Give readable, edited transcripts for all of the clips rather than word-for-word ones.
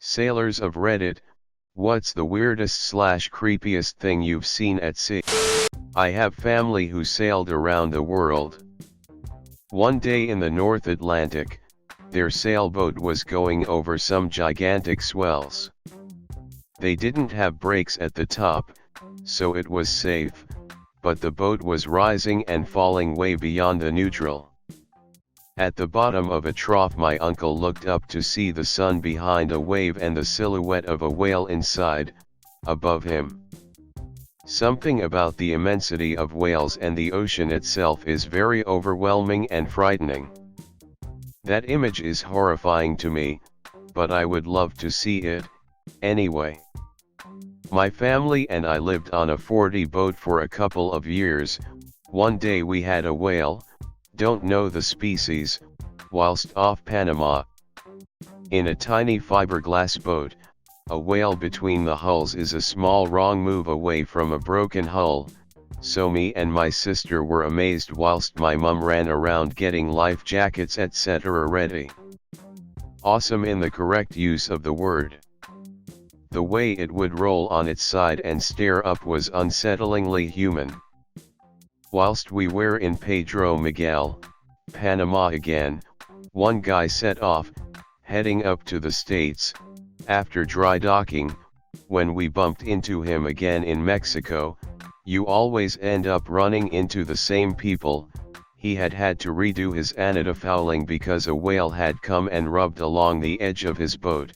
Sailors of Reddit, what's the weirdest / creepiest thing you've seen at sea? I have family who sailed around the world. One day in the North Atlantic, their sailboat was going over some gigantic swells. They didn't have brakes at the top, so it was safe, but the boat was rising and falling way beyond the neutral. At the bottom of a trough, my uncle looked up to see the sun behind a wave and the silhouette of a whale inside, above him. Something about the immensity of whales and the ocean itself is very overwhelming and frightening. That image is horrifying to me, but I would love to see it, anyway. My family and I lived on a 40 boat for a couple of years. One day we had a whale, don't know the species, whilst off Panama. In a tiny fiberglass boat, a whale between the hulls is a small wrong move away from a broken hull, so me and my sister were amazed whilst my mum ran around getting life jackets etc. ready. Awesome in the correct use of the word. The way it would roll on its side and stare up was unsettlingly human. Whilst we were in Pedro Miguel, Panama again, one guy set off, heading up to the States. After dry docking, when we bumped into him again in Mexico, you always end up running into the same people. He had to redo his anti-fouling because a whale had come and rubbed along the edge of his boat.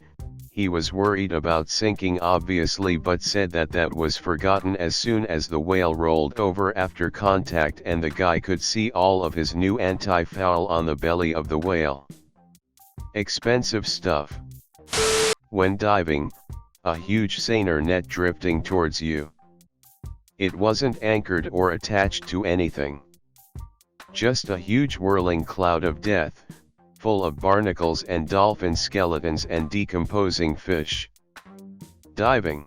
He was worried about sinking obviously, but said that was forgotten as soon as the whale rolled over after contact and the guy could see all of his new anti-foul on the belly of the whale. Expensive stuff. When diving, a huge seiner net drifting towards you. It wasn't anchored or attached to anything. Just a huge whirling cloud of death, full of barnacles and dolphin skeletons and decomposing fish. Diving.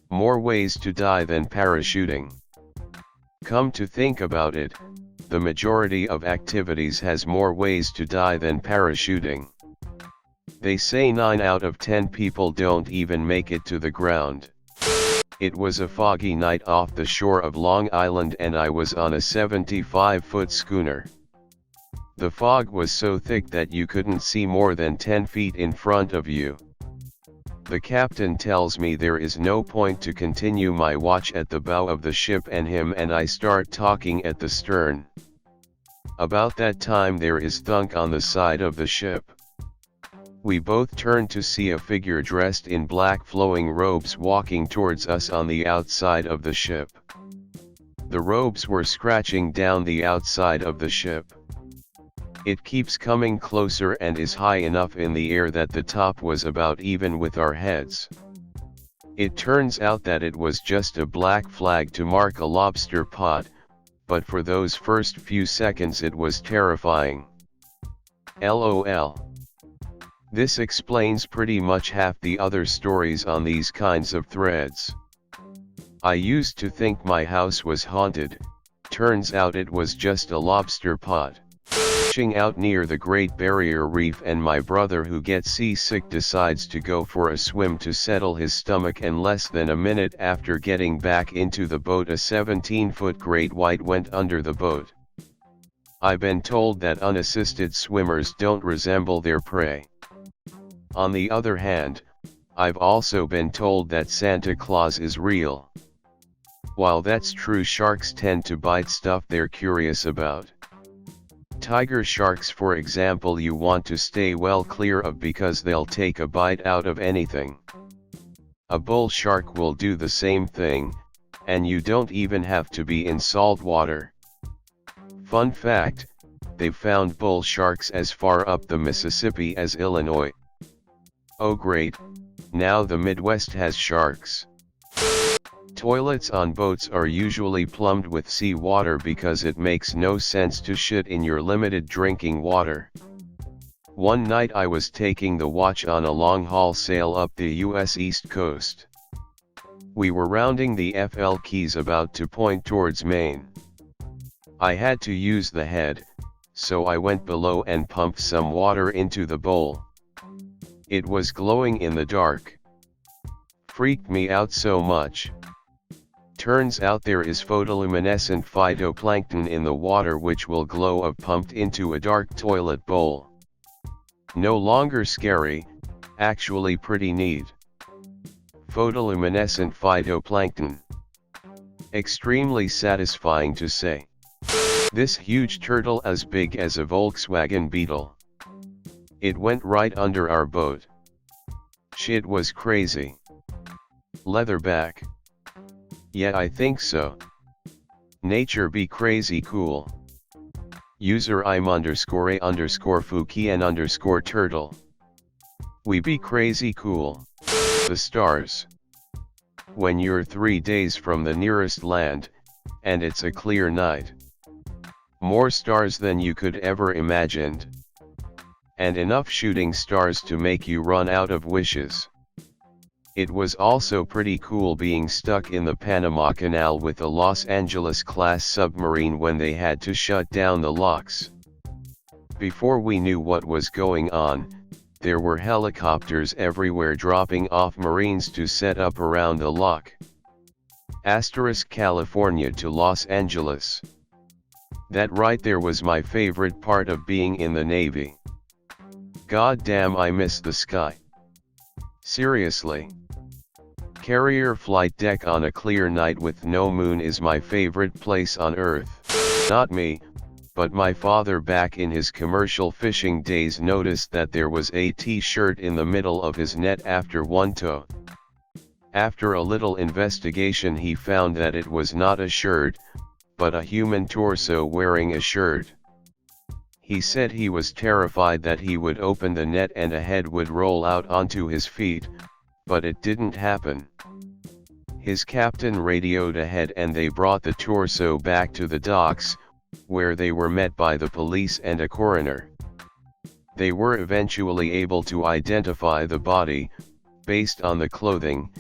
More ways to die than parachuting. Come to think about it, the majority of activities has more ways to die than parachuting. They say 9 out of 10 people don't even make it to the ground. It was a foggy night off the shore of Long Island and I was on a 75-foot schooner. The fog was so thick that you couldn't see more than 10 feet in front of you. The captain tells me there is no point to continue my watch at the bow of the ship and him and I start talking at the stern. About that time there is thunk on the side of the ship. We both turn to see a figure dressed in black flowing robes walking towards us on the outside of the ship. The robes were scratching down the outside of the ship. It keeps coming closer and is high enough in the air that the top was about even with our heads. It turns out that it was just a black flag to mark a lobster pot, but for those first few seconds it was terrifying. LOL. This explains pretty much half the other stories on these kinds of threads. I used to think my house was haunted, turns out it was just a lobster pot. Out near the Great Barrier Reef and my brother who gets seasick decides to go for a swim to settle his stomach and less than a minute after getting back into the boat a 17-foot great white went under the boat. I've been told that unassisted swimmers don't resemble their prey. On the other hand, I've also been told that Santa Claus is real. While that's true, sharks tend to bite stuff they're curious about. Tiger sharks, for example, you want to stay well clear of because they'll take a bite out of anything. A bull shark will do the same thing, and you don't even have to be in salt water. Fun fact, they've found bull sharks as far up the Mississippi as Illinois. Oh great, now the Midwest has sharks. Toilets on boats are usually plumbed with seawater because it makes no sense to shit in your limited drinking water. One night I was taking the watch on a long-haul sail up the US East Coast. We were rounding the FL Keys about to point towards Maine. I had to use the head, so I went below and pumped some water into the bowl. It was glowing in the dark. Freaked me out so much. Turns out there is photoluminescent phytoplankton in the water which will glow if pumped into a dark toilet bowl. No longer scary, actually pretty neat. Photoluminescent phytoplankton. Extremely satisfying to say. This huge turtle as big as a Volkswagen Beetle. It went right under our boat. Shit was crazy. Leatherback. Yeah, I think so. Nature be crazy cool. User im_a_fukian_turtle. We be crazy cool. The stars. When you're 3 days from the nearest land, and it's a clear night. More stars than you could ever imagined. And enough shooting stars to make you run out of wishes. It was also pretty cool being stuck in the Panama Canal with a Los Angeles-class submarine when they had to shut down the locks. Before we knew what was going on, there were helicopters everywhere dropping off Marines to set up around the lock. California to Los Angeles. That right there was my favorite part of being in the Navy. God damn, I miss the sky. Seriously. Carrier flight deck on a clear night with no moon is my favorite place on earth. Not me, but my father back in his commercial fishing days noticed that there was a t-shirt in the middle of his net after one tow. After a little investigation he found that it was not a shirt, but a human torso wearing a shirt. He said he was terrified that he would open the net and a head would roll out onto his feet, but it didn't happen. His captain radioed ahead and they brought the torso back to the docks, where they were met by the police and a coroner. They were eventually able to identify the body, based on the clothing,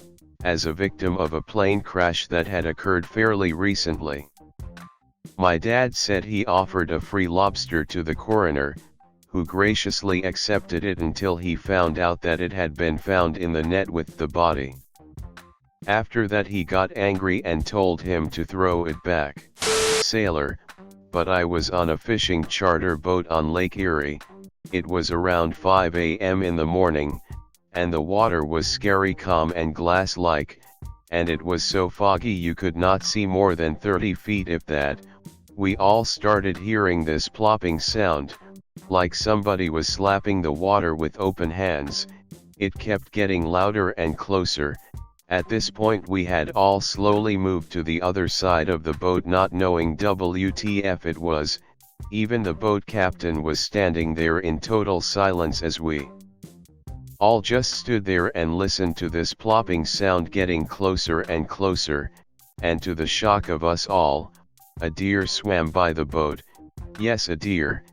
as a victim of a plane crash that had occurred fairly recently. My dad said he offered a free lobster to the coroner, who graciously accepted it until he found out that it had been found in the net with the body. After that he got angry and told him to throw it back. Sailor, but I was on a fishing charter boat on Lake Erie. It was around 5 a.m. in the morning, and the water was scary calm and glass-like, and it was so foggy you could not see more than 30 feet if that. We all started hearing this plopping sound, like somebody was slapping the water with open hands. It kept getting louder and closer. At this point we had all slowly moved to the other side of the boat not knowing WTF it was. Even the boat captain was standing there in total silence as we all just stood there and listened to this plopping sound getting closer and closer, and to the shock of us all, a deer swam by the boat. Yes, a deer.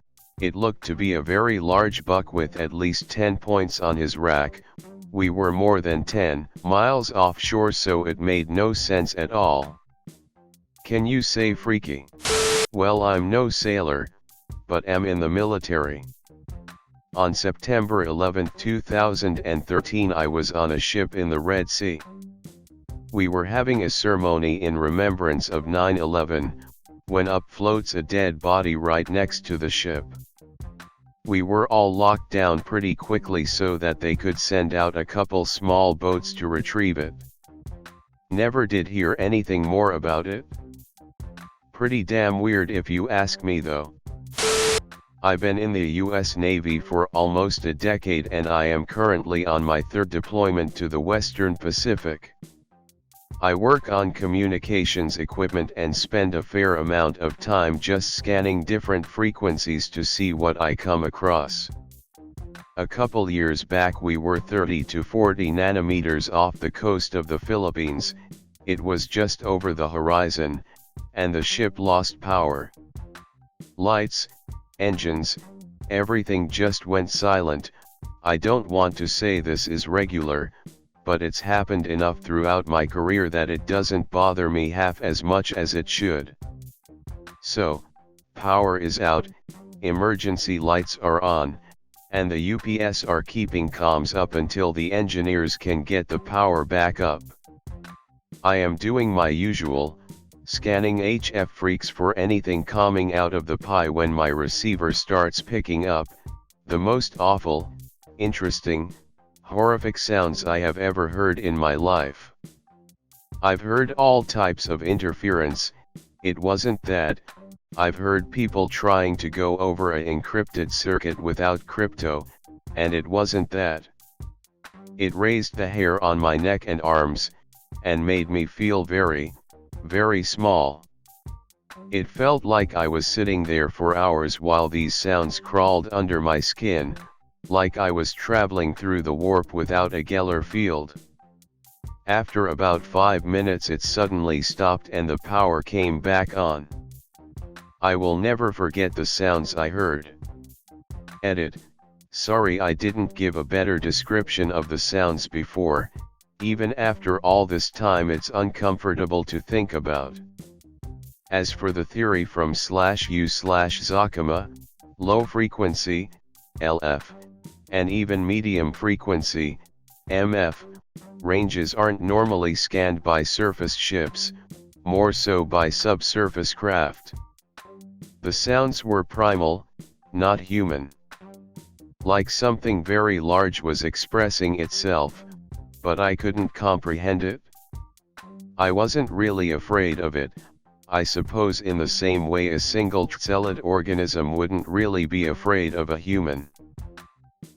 It looked to be a very large buck with at least 10 points on his rack. We were more than 10 miles offshore, so it made no sense at all. Can you say freaky? Well, I'm no sailor, but am in the military. On September 11, 2013 I was on a ship in the Red Sea. We were having a ceremony in remembrance of 9/11, when up floats a dead body right next to the ship. We were all locked down pretty quickly so that they could send out a couple small boats to retrieve it. Never did hear anything more about it. Pretty damn weird if you ask me though. I've been in the US Navy for almost a decade and I am currently on my 3rd deployment to the Western Pacific. I work on communications equipment and spend a fair amount of time just scanning different frequencies to see what I come across. A couple years back we were 30 to 40 nanometers off the coast of the Philippines. It was just over the horizon, and the ship lost power. Lights, engines, everything just went silent. I don't want to say this is regular, but it's happened enough throughout my career that it doesn't bother me half as much as it should. So, power is out, emergency lights are on, and the UPS are keeping comms up until the engineers can get the power back up. I am doing my usual, scanning HF freaks for anything coming out of the pie when my receiver starts picking up the most awful, interesting, horrific sounds I have ever heard in my life. I've heard all types of interference. It wasn't that. I've heard people trying to go over an encrypted circuit without crypto, and it wasn't that. It raised the hair on my neck and arms, and made me feel very, very small. It felt like I was sitting there for hours while these sounds crawled under my skin, like I was traveling through the warp without a Geller field. After about 5 minutes it suddenly stopped and the power came back on. I will never forget the sounds I heard. Edit. Sorry I didn't give a better description of the sounds before. Even after all this time it's uncomfortable to think about. As for the theory from /u/Zakama, low frequency, LF, and even medium frequency, MF, ranges aren't normally scanned by surface ships, more so by subsurface craft. The sounds were primal, not human. Like something very large was expressing itself, but I couldn't comprehend it. I wasn't really afraid of it, I suppose in the same way a single-celled organism wouldn't really be afraid of a human.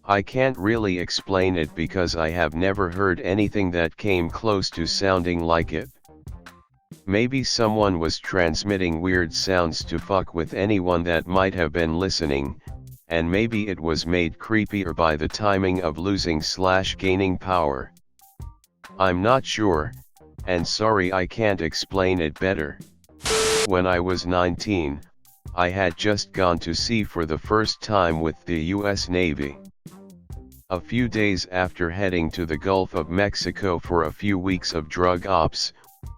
I can't really explain it because I have never heard anything that came close to sounding like it. Maybe someone was transmitting weird sounds to fuck with anyone that might have been listening, and maybe it was made creepier by the timing of losing/gaining power. I'm not sure, and sorry I can't explain it better. When I was 19, I had just gone to sea for the first time with the US Navy. A few days after heading to the Gulf of Mexico for a few weeks of drug ops,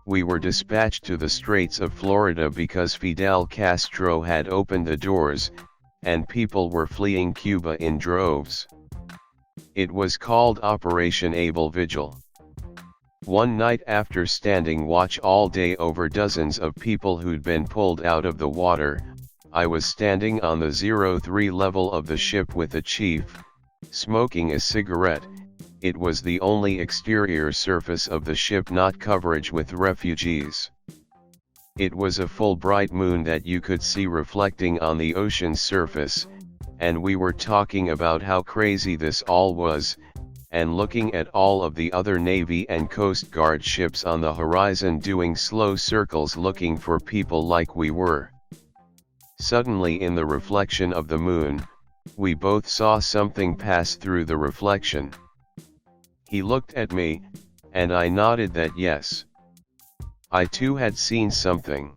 we were dispatched to the Straits of Florida because Fidel Castro had opened the doors, and people were fleeing Cuba in droves. It was called Operation Able Vigil. One night after standing watch all day over dozens of people who'd been pulled out of the water, I was standing on the 03 level of the ship with the chief, smoking a cigarette. It was the only exterior surface of the ship not coverage with refugees. It was a full bright moon that you could see reflecting on the ocean's surface, and we were talking about how crazy this all was, and looking at all of the other Navy and Coast Guard ships on the horizon doing slow circles looking for people like we were. Suddenly in the reflection of the moon, we both saw something pass through the reflection. He looked at me, and I nodded that yes. I too had seen something.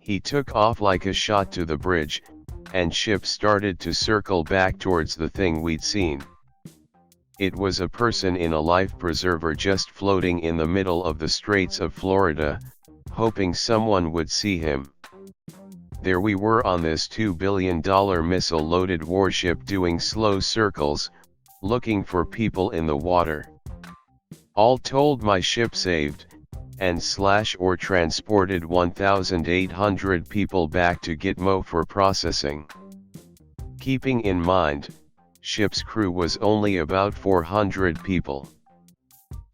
He took off like a shot to the bridge, and ship started to circle back towards the thing we'd seen. It was a person in a life preserver just floating in the middle of the Straits of Florida, hoping someone would see him. There we were on this $2 billion missile-loaded warship doing slow circles, looking for people in the water. All told my ship saved, and/or transported 1,800 people back to Gitmo for processing. Keeping in mind, ship's crew was only about 400 people.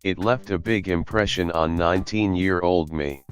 It left a big impression on 19-year-old me.